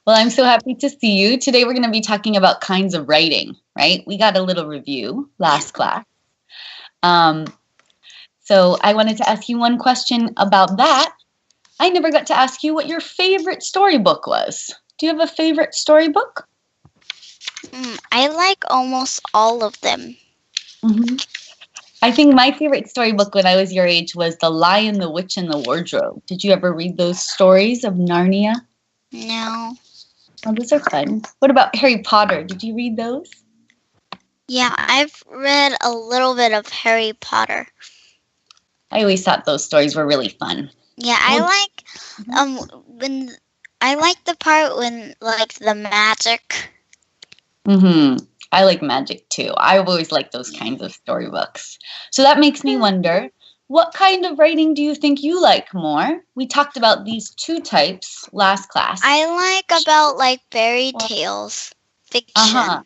Well, I'm so happy to see you. Today we're going to be talking about kinds of writing, right? We got a little review last class. So I wanted to ask you one question about that. I never got to ask you what your favorite storybook was. Do you have a favorite storybook? I like almost all of them. I think my favorite storybook when I was your age was The Lion, the Witch, and the Wardrobe. Did you ever read those stories of Narnia? No. Oh, those are fun. What about Harry Potter? Did you read those? Yeah, I've read a little bit of Harry Potter. I always thought those stories were really fun. Yeah, I like the part when the magic. I like magic too. I've always liked those kinds of storybooks. So that makes me wonder, what kind of writing do you think you like more? We talked about these two types last class. I like about fairy tales, fiction.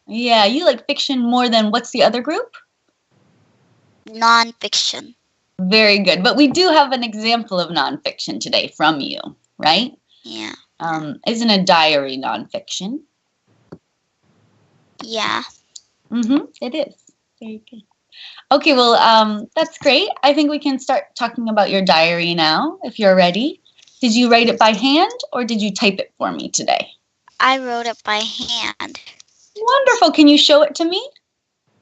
Yeah, you like fiction more than what's the other group? Nonfiction. Very good. But we do have an example of nonfiction today from you, right? Yeah. Isn't a diary nonfiction? Yeah. It is. Very good. Okay, well, that's great. I think we can start talking about your diary now, if you're ready. Did you write it by hand or did you type it for me today? I wrote it by hand. Wonderful. Can you show it to me?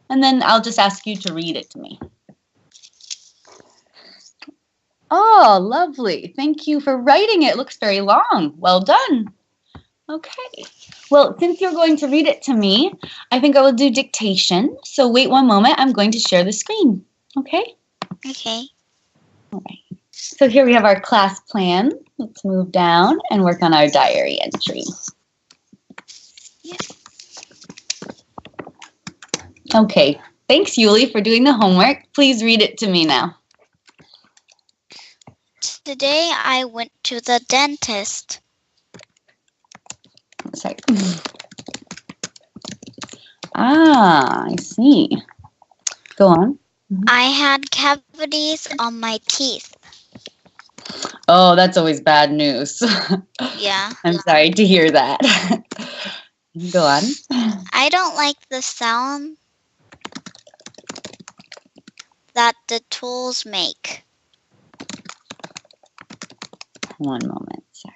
And then I'll just ask you to read it to me. Oh, lovely. Thank you for writing it. It looks very long. Well done. Okay. Well, since you're going to read it to me, I think I will do dictation. So wait one moment. I'm going to share the screen. Okay? Okay. All right. So here we have our class plan. Let's move down and work on our diary entry. Yeah. Okay. Thanks, Yulli, for doing the homework. Please read it to me now. Today I went to the dentist. Sorry. I see. Go on. I had cavities on my teeth. Oh, that's always bad news. Yeah. I'm sorry to hear that. Go on. I don't like the sound that the tools make. One moment, sorry.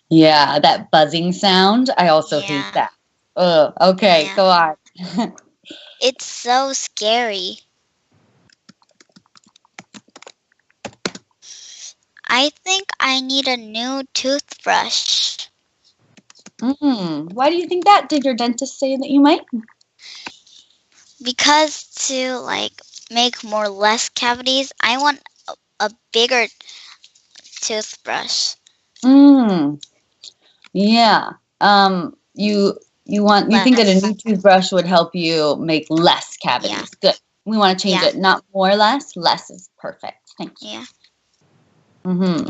Yeah, that buzzing sound. I also hate that. Oh, okay, go on. It's so scary. I think I need a new toothbrush. Why do you think that? Did your dentist say that you might? Because to make less cavities, I want a bigger toothbrush. Yeah. You think that a new toothbrush would help you make less cavities. Yeah. Good. We want to change it. Not more or less. Less is perfect. Thank you. Yeah.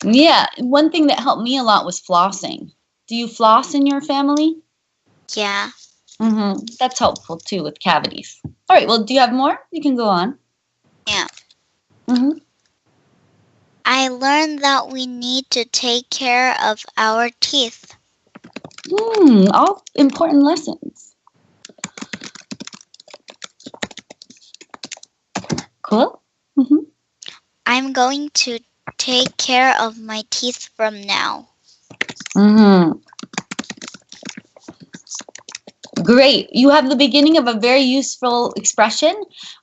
Yeah. One thing that helped me a lot was flossing. Do you floss in your family? Yeah. That's helpful too with cavities. All right. Well, do you have more? You can go on. Yeah. I learned that we need to take care of our teeth. All important lessons. Cool. I'm going to take care of my teeth from now. Great. You have the beginning of a very useful expression.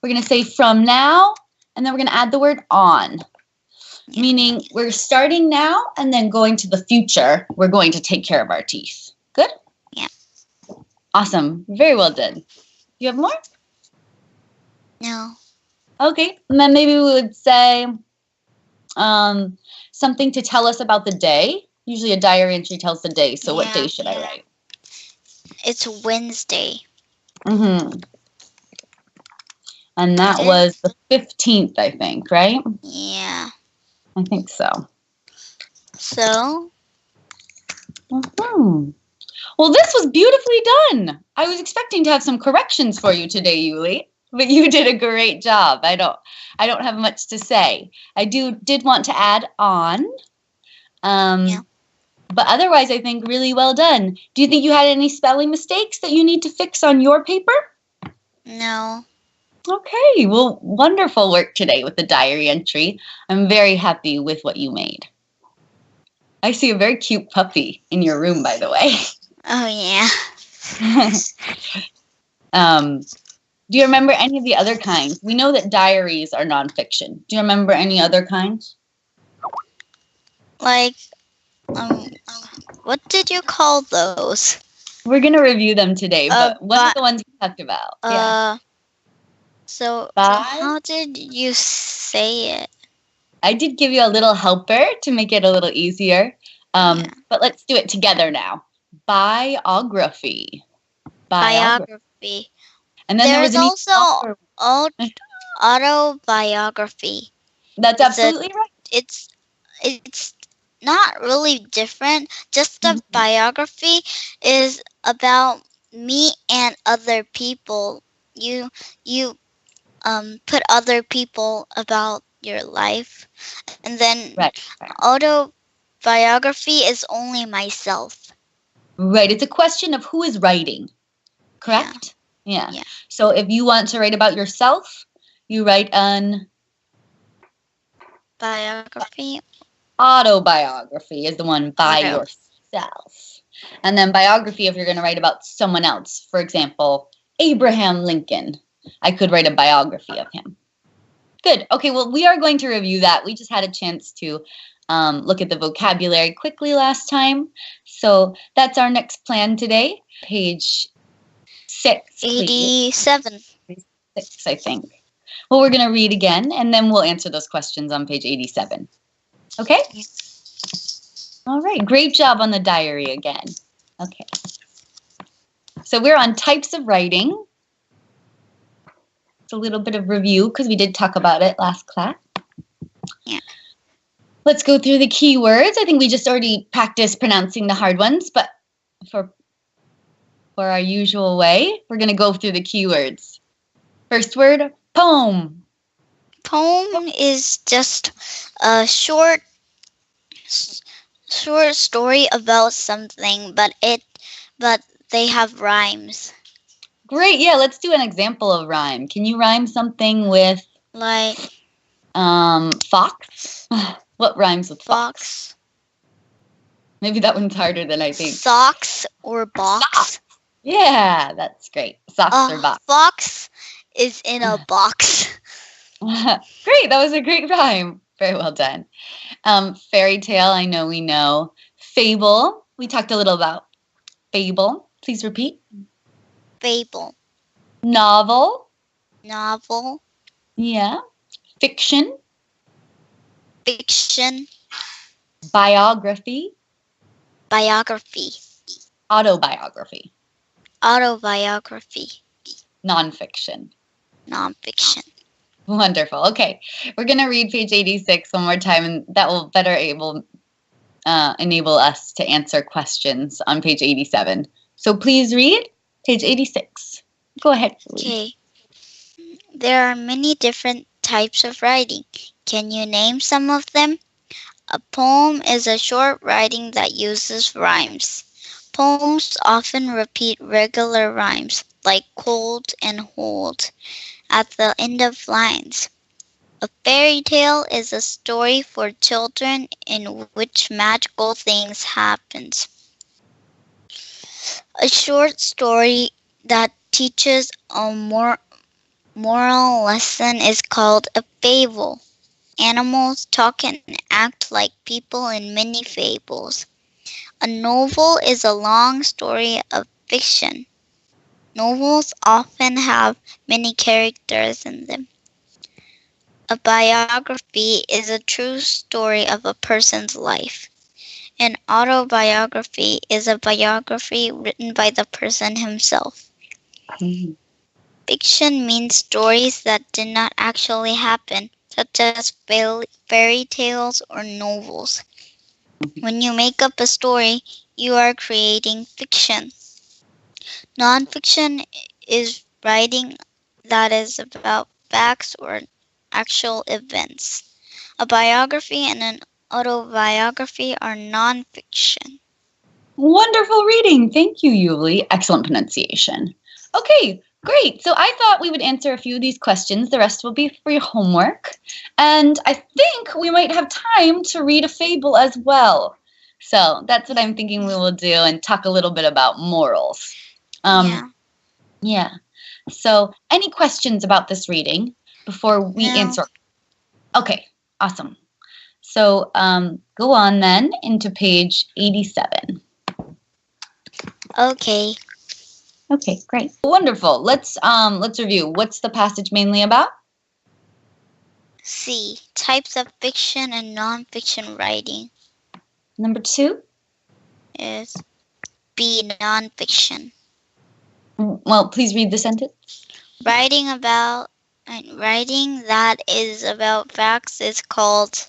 We're going to say from now, and then we're going to add the word on. Yeah. Meaning we're starting now and then going to the future. We're going to take care of our teeth. Good? Yeah. Awesome. Very well done. You have more? No. Okay. And then maybe we would say something to tell us about the day. Usually a diary entry tells the day. So what day should I write? It's Wednesday. And that was the 15th, I think, right? Yeah. I think so. So? Well, this was beautifully done. I was expecting to have some corrections for you today, Yulli, but you did a great job. I don't have much to say. I did want to add on. But otherwise, I think really well done. Do you think you had any spelling mistakes that you need to fix on your paper? No. Okay, well, wonderful work today with the diary entry. I'm very happy with what you made. I see a very cute puppy in your room, by the way. Oh, yeah. Do you remember any of the other kinds? We know that diaries are nonfiction. Do you remember any other kinds? Like, what did you call those? We're going to review them today, but what are the ones you talked about? So how did you say it? I did give you a little helper to make it a little easier. But let's do it together now. Biography. Biography. And then there's also autobiography. That's absolutely right. It's not really different. Just the biography is about me and other people. You put other people about your life, and then autobiography is only myself. Right. It's a question of who is writing. Correct? Yeah. So if you want to write about yourself, you write an biography. Autobiography is the one by yourself. And then biography if you're going to write about someone else. For example, Abraham Lincoln. I could write a biography of him. Good. Okay, well, we are going to review that. We just had a chance to look at the vocabulary quickly last time. So that's our next plan today. Page 6. 87. 6, I think. Well, we're going to read again, and then we'll answer those questions on page 87. Okay? All right. Great job on the diary again. Okay. So we're on types of writing. It's a little bit of review because we did talk about it last class. Yeah. Let's go through the keywords. I think we just already practiced pronouncing the hard ones, but for our usual way, we're going to go through the keywords. First word, poem. Poem is just a short story about something, but they have rhymes. Great. Yeah, let's do an example of rhyme. Can you rhyme something with like fox? What rhymes with fox? Maybe that one's harder than I think. Socks or box? Socks. Yeah, that's great. Socks or box. Fox is in a box. Great. That was a great rhyme. Very well done. Fairy tale, I know we know. Fable. We talked a little about fable. Please repeat. Fable. Novel. Novel. Yeah. Fiction. Fiction. Biography. Biography. Autobiography. Autobiography. Nonfiction. Nonfiction. Wonderful. Okay. We're going to read page 86 one more time, and that will better enable us to answer questions on page 87. So please read page 86. Go ahead. Okay. There are many different types of writing. Can you name some of them? A poem is a short writing that uses rhymes. Poems often repeat regular rhymes, like cold and hold, at the end of lines. A fairy tale is a story for children in which magical things happen. A short story that teaches a moral lesson is called a fable. Animals talk and act like people in many fables. A novel is a long story of fiction. Novels often have many characters in them. A biography is a true story of a person's life. An autobiography is a biography written by the person himself. Mm-hmm. Fiction means stories that did not actually happen, such as fairy tales or novels. When you make up a story, you are creating fiction. Nonfiction is writing that is about facts or actual events. A biography and an autobiography or nonfiction. Wonderful reading. Thank you, Yulli. Excellent pronunciation. Okay, great. So I thought we would answer a few of these questions. The rest will be for your homework. And I think we might have time to read a fable as well. So that's what I'm thinking we will do and talk a little bit about morals. Yeah. So any questions about this reading before we answer? Okay, awesome. So go on then into page 87. Okay. Okay, great. Wonderful. Let's review. What's the passage mainly about? C. Types of fiction and non-fiction writing. Number 2 is B. Non-fiction. Well, please read the sentence. Writing that is about facts is called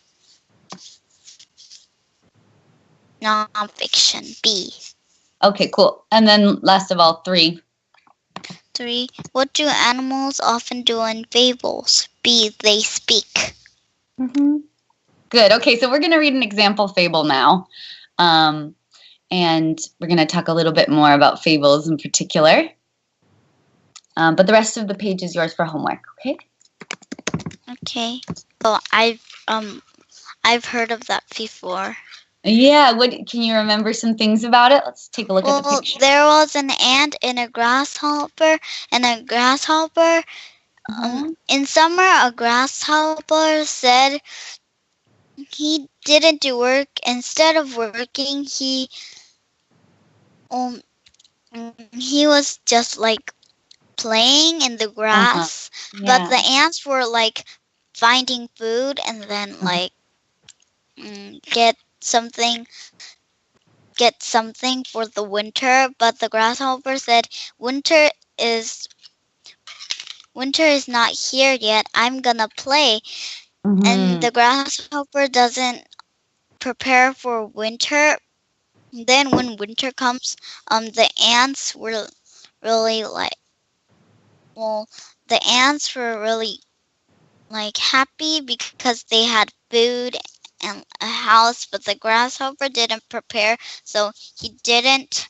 non-fiction. B. Okay, cool. And then last of all, 3. 3. What do animals often do in fables? B. They speak. Good. Okay, so we're going to read an example fable now. And we're going to talk a little bit more about fables in particular. But the rest of the page is yours for homework, okay? Okay. Oh, I've heard of that before. Yeah, can you remember some things about it? Let's take a look at the picture. There was an ant and a grasshopper, in summer, a grasshopper said he didn't do work. Instead of working, he was just like playing in the grass. Yeah. But the ants were like finding food and then like get something for the winter. But the grasshopper said, winter is not here yet. I'm gonna play. And the grasshopper doesn't prepare for winter. Then when winter comes, the ants were really happy because they had food and a house, but the grasshopper didn't prepare, so he didn't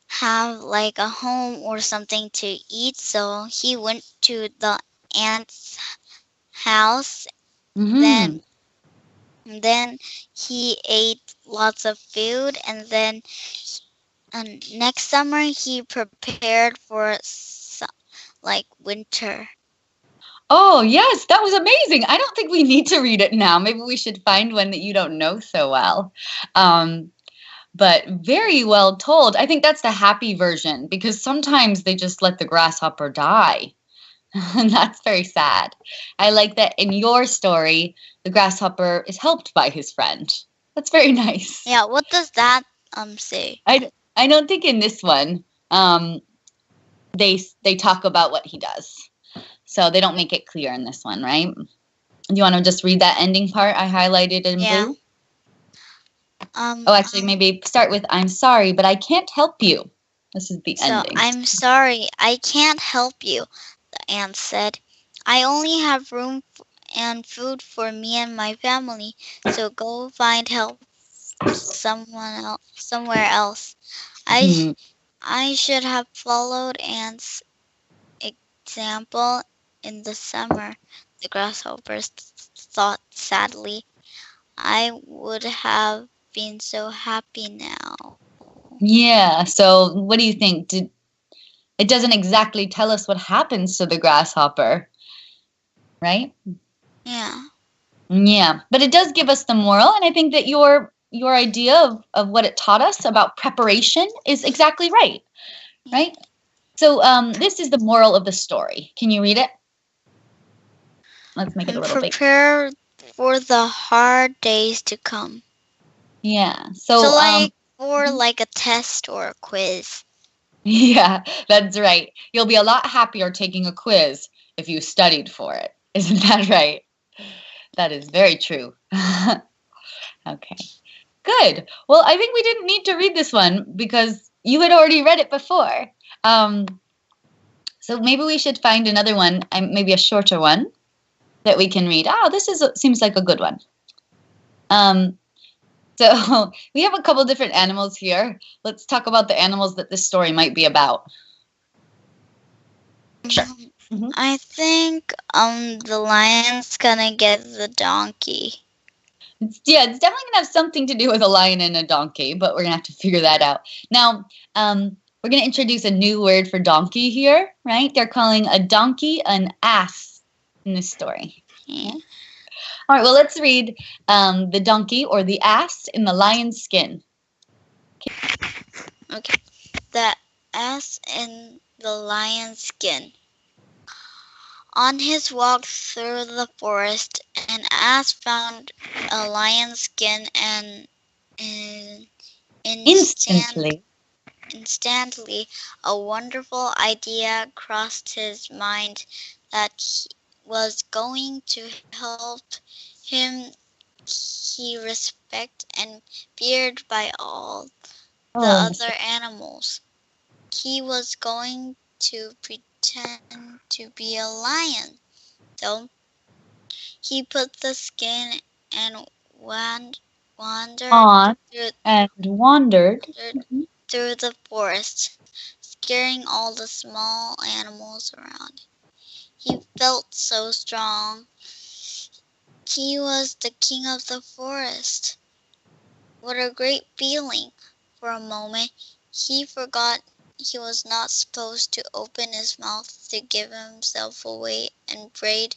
have like a home or something to eat, so he went to the ant's house. Then he ate lots of food, and then next summer he prepared for winter. Oh, yes, that was amazing. I don't think we need to read it now. Maybe we should find one that you don't know so well. But very well told. I think that's the happy version, because sometimes they just let the grasshopper die. And that's very sad. I like that in your story, the grasshopper is helped by his friend. That's very nice. Yeah, what does that say? I don't think in this one they talk about what he does. So they don't make it clear in this one, right? Do you want to just read that ending part I highlighted in blue? Actually, maybe start with, I'm sorry, but I can't help you. This is the ending. I'm sorry, I can't help you, the ant said. I only have room and food for me and my family, so go find help somewhere else. I should have followed Ant's example in the summer, the grasshoppers thought sadly. I would have been so happy now. Yeah, so what do you think? It doesn't exactly tell us what happens to the grasshopper, right? Yeah. Yeah, but it does give us the moral, and I think that your idea of what it taught us about preparation is exactly right, right? So this is the moral of the story. Can you read it? Let's make it a little big. Prepare for the hard days to come. Yeah. So for like a test or a quiz. Yeah, that's right. You'll be a lot happier taking a quiz if you studied for it. Isn't that right? That is very true. Okay. Good. Well, I think we didn't need to read this one because you had already read it before. So maybe we should find another one, maybe a shorter one that we can read. Oh, this seems like a good one. So we have a couple different animals here. Let's talk about the animals that this story might be about. Sure. Mm-hmm. I think the lion's gonna get the donkey. It's definitely gonna have something to do with a lion and a donkey, but we're gonna have to figure that out. Now, we're gonna introduce a new word for donkey here, right? They're calling a donkey an ass in this story. Yeah. All right, well, let's read the donkey or the ass in the lion's skin. Okay. The ass in the lion's skin. On his walk through the forest, an ass found a lion's skin and instantly a wonderful idea crossed his mind that he was going to help him he respected and feared by all the other animals. He was going to pretend to be a lion, though. He put the skin and wandered through the forest, scaring all the small animals around. He felt so strong. He was the king of the forest. What a great feeling! For a moment, he forgot he was not supposed to open his mouth to give himself away and brayed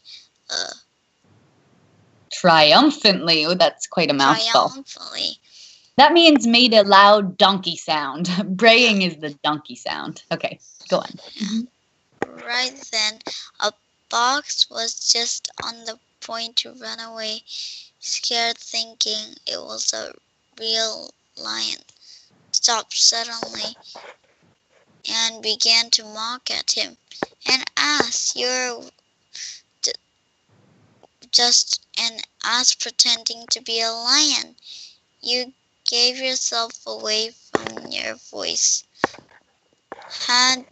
triumphantly. Oh, that's quite a mouthful. Triumphantly. That means made a loud donkey sound. Braying is the donkey sound. Okay, go on. Mm-hmm. Right then, a fox was just on the point to run away, scared, thinking it was a real lion. Stopped suddenly and began to mock at him. An ass, you're just an ass pretending to be a lion. You gave yourself away from your voice. Had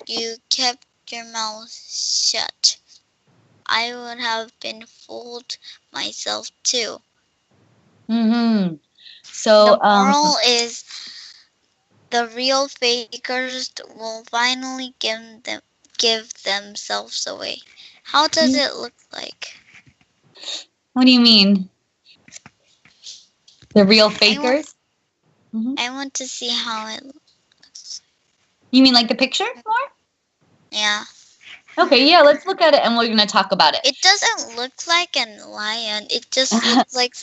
you kept your mouth shut, I would have been fooled myself too. Mm-hmm. So the moral is the real fakers will finally give themselves away. How does it look like? What do you mean? The real fakers? I want to see how it looks. You mean like the picture more? Yeah. Okay, yeah, let's look at it and we're going to talk about it. It doesn't look like a lion. It just looks like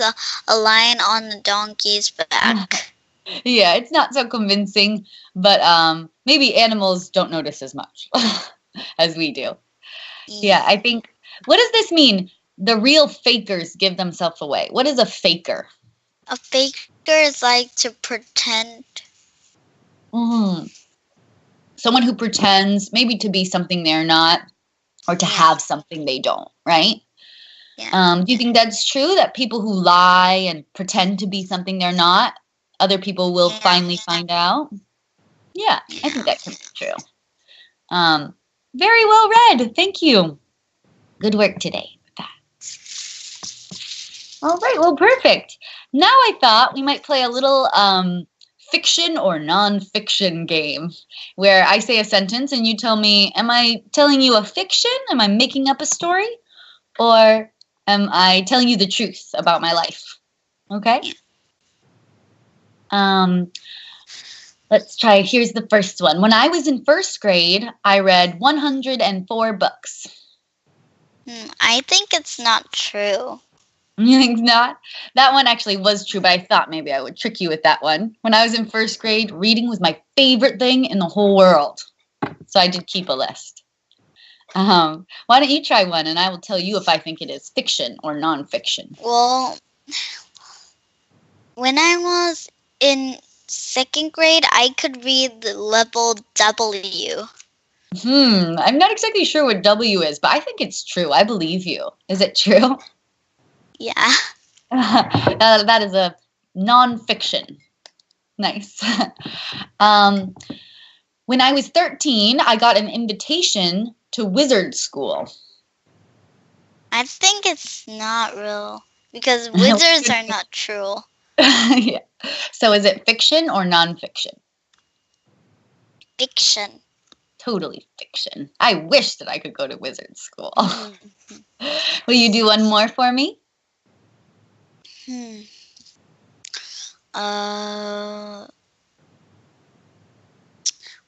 a lion on a donkey's back. Yeah, it's not so convincing, but maybe animals don't notice as much as we do. Yeah, I think, what does this mean? The real fakers give themselves away. What is a faker? A faker is like to pretend. Mm-hmm. Someone who pretends maybe to be something they're not or to have something they don't, right? Yeah. Do you think that's true, that people who lie and pretend to be something they're not, other people will finally find out? Yeah, I think that can be true. Very well read. Thank you. Good work today with that. All right, well, perfect. Now I thought we might play a little fiction or nonfiction game where I say a sentence and you tell me, am I telling you a fiction? Am I making up a story? Or am I telling you the truth about my life? Okay? Let's try. Here's the first one. When I was in first grade, I read 104 books. I think it's not true. You think not? That one actually was true, but I thought maybe I would trick you with that one. When I was in first grade, reading was my favorite thing in the whole world. So I did keep a list. Why don't you try one, and I will tell you if I think it is fiction or nonfiction. Well, when I was in second grade, I could read the level W. I'm not exactly sure what W is, but I think it's true. I believe you. Is it true? Yeah. That is a nonfiction. Nice. When I was 13, I got an invitation to wizard school. I think it's not real. Because wizards are not true. Yeah. So is it fiction or nonfiction? Fiction. Totally fiction. I wish that I could go to wizard school. Will you do one more for me?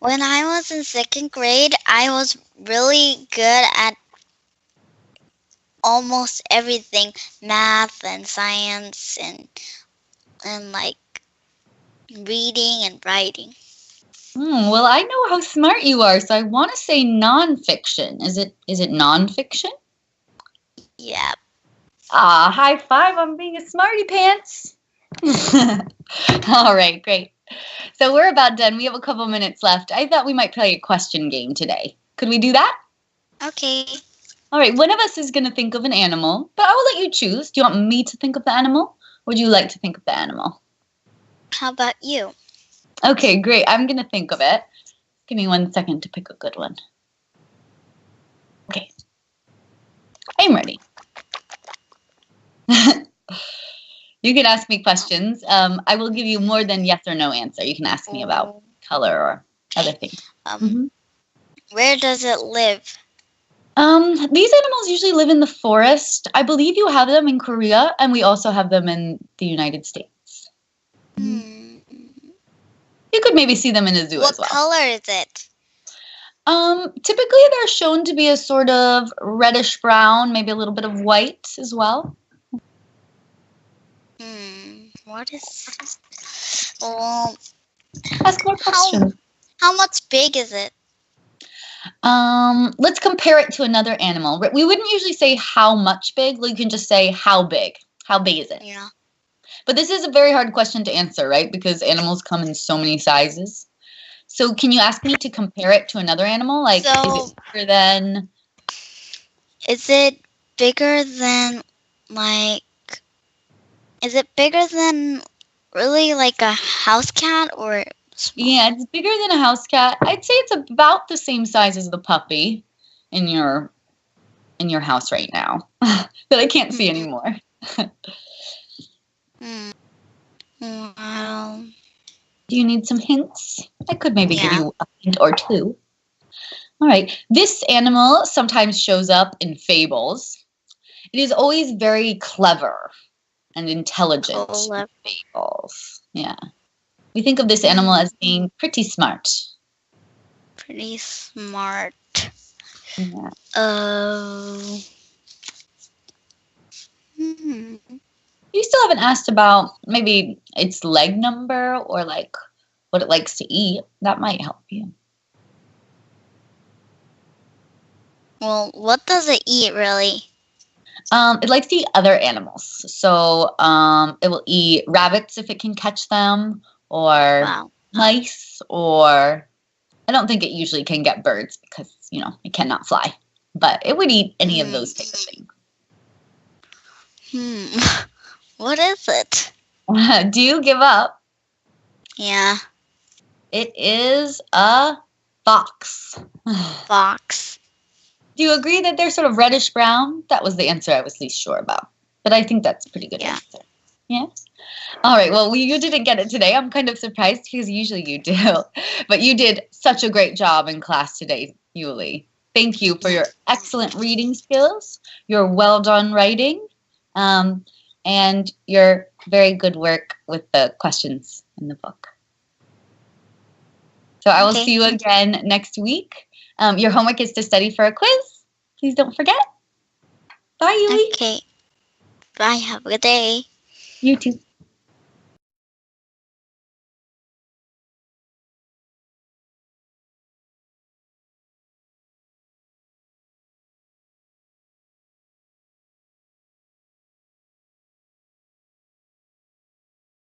When I was in 2nd grade, I was really good at almost everything, math and science and like reading and writing. Well, I know how smart you are, so I want to say nonfiction. Is it nonfiction? Yeah. Ah, high five on being a smarty pants. All right, great. So we're about done. We have a couple minutes left. I thought we might play a question game today. Could we do that? Okay. All right, one of us is going to think of an animal, but I will let you choose. Do you want me to think of the animal, or would you like to think of the animal? How about you? Okay, great. I'm going to think of it. Give me 1 second to pick a good one. Okay. I'm ready. You can ask me questions. I will give you more than yes or no answer. You can ask me about color or other things. Where does it live? These animals usually live in the forest. I believe you have them in Korea, and we also have them in the United States. You could maybe see them in a zoo as well. What color is it? Typically they're shown to be a sort of reddish brown, maybe a little bit of white as well. What is? Well, ask more questions. How much big is it? Let's compare it to another animal. We wouldn't usually say how much big. You can just say how big. How big is it? Yeah. But this is a very hard question to answer, right? Because animals come in so many sizes. So can you ask me to compare it to another animal? Like, is it bigger than? Is it bigger than like? Is it bigger than really like a house cat or? Small? Yeah, it's bigger than a house cat. I'd say it's about the same size as the puppy in your house right now that I can't see anymore. Wow. Do you need some hints? I could maybe give you a hint or two. All right. This animal sometimes shows up in fables. It is always very clever and intelligent in fables. Yeah. We think of this animal as being pretty smart. Pretty smart. Yeah. You still haven't asked about maybe its leg number or like what it likes to eat. That might help you. Well, what does it eat really? It likes to eat other animals. So it will eat rabbits if it can catch them, or mice, or I don't think it usually can get birds because, it cannot fly. But it would eat any of those types of things. What is it? Do you give up? Yeah. It is a fox. Fox. Do you agree that they're sort of reddish brown? That was the answer I was least sure about. But I think that's a pretty good answer. Yeah? All right. Well, you didn't get it today. I'm kind of surprised because usually you do. But you did such a great job in class today, Yulli. Thank you for your excellent reading skills, your well done writing, and your very good work with the questions in the book. So I will see you again next week. Your homework is to study for a quiz. Please don't forget. Bye, Yulli. Okay. Bye. Have a good day. You too.